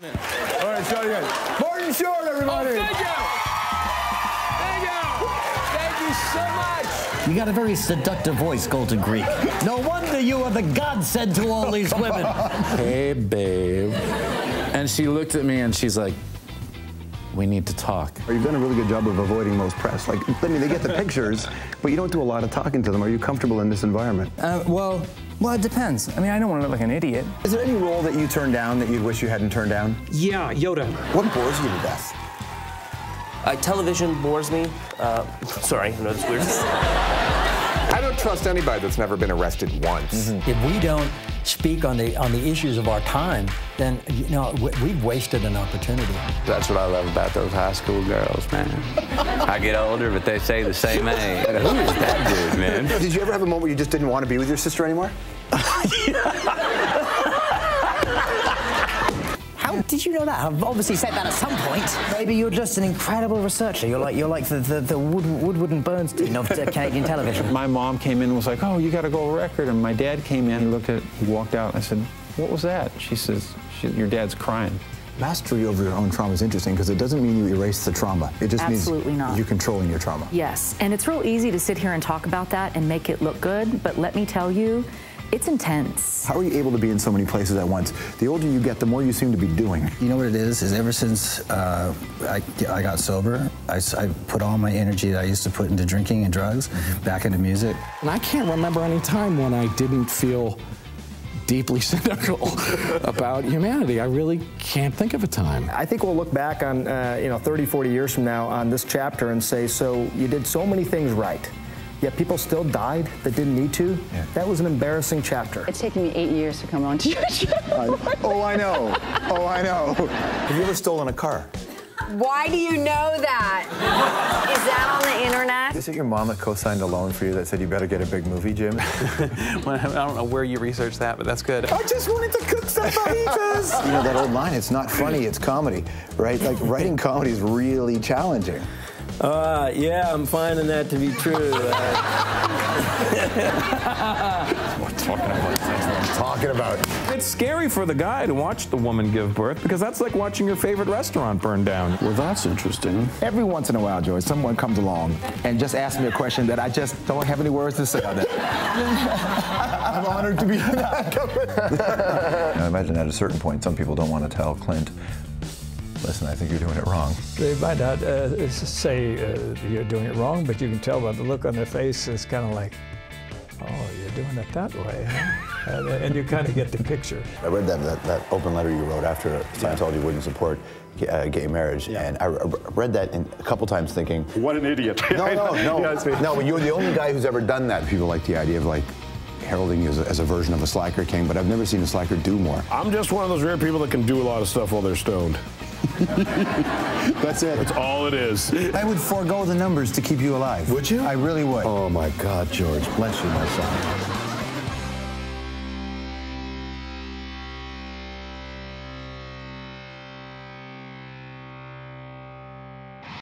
All right, show you guys. Martin Short, everybody. Oh, thank you. Thank you. Thank you so much. You got a very seductive voice, Golden Greek. No wonder you are the godsend to all these women. Hey, babe. And she looked at me and she's like, we need to talk. You've done a really good job of avoiding most press. Like, I mean, they get the pictures, but you don't do a lot of talking to them. Are you comfortable in this environment? Well, it depends. I mean, I don't want to look like an idiot. Is there any role that you turned down that you'd wish you hadn't turned down? Yeah, Yoda. What bores you to death? Television bores me. Sorry, I know it's weird. I don't trust anybody that's never been arrested once. Mm-hmm. If we don't speak on the issues of our time, then we've wasted an opportunity. That's what I love about those high school girls, man. I get older, but they say the same age. Who is that dude, man? Did you ever have a moment where you just didn't want to be with your sister anymore? How did you know that? I've obviously said that at some point. Maybe you're just an incredible researcher. You're like the Woodward and Bernstein of Canadian television. My mom came in and was like, "Oh, you got to go record." And my dad came in. He looked at it. He walked out. And I said, "What was that?" She says, "Your dad's crying." Mastery over your own trauma is interesting because it doesn't mean you erase the trauma. It just means you're controlling your trauma. Yes, and it's real easy to sit here and talk about that and make it look good, but let me tell you, it's intense. How are you able to be in so many places at once? The older you get, the more you seem to be doing. You know what it is ever since I got sober, I put all my energy that I used to put into drinking and drugs back into music. And I can't remember any time when I didn't feel deeply cynical about humanity. I really can't think of a time. I think we'll look back on 30, 40 years from now on this chapter and say, so you did so many things right, yet people still died that didn't need to. Yeah. That was an embarrassing chapter. It's taken me 8 years to come onto your show. Oh, I know. Oh, I know. Have you ever stolen a car? Why do you know that? Is that on the internet? Is it your mom that co-signed a loan for you that said you better get a big movie, Jim? Well, I don't know where you researched that, but that's good. I just wanted to cook some fajitas. You know that old line, it's not funny, it's comedy, right? Like, writing comedy is really challenging. Yeah, I'm finding that to be true. Talking about. It's scary for the guy to watch the woman give birth because that's like watching your favorite restaurant burn down. Well, that's interesting. Every once in a while, George, someone comes along and just asks me a question that I just don't have any words to say on it. I'm honored to be here. I imagine at a certain point, some people don't want to tell Clint, listen, I think you're doing it wrong. They might not say you're doing it wrong, but you can tell by the look on their face. It's kind of like, oh, you're doing it that way, huh? And you kind of get the picture. I read that open letter you wrote after Scientology wouldn't support gay marriage, and I read that a couple times thinking, what an idiot. No, but you're the only guy who's ever done that. People like the idea of like heralding you as a version of a slacker king, but I've never seen a slacker do more. I'm just one of those rare people that can do a lot of stuff while they're stoned. That's it. That's all it is. I would forego the numbers to keep you alive. Would you? I really would. Oh my God, George. Bless you, my son.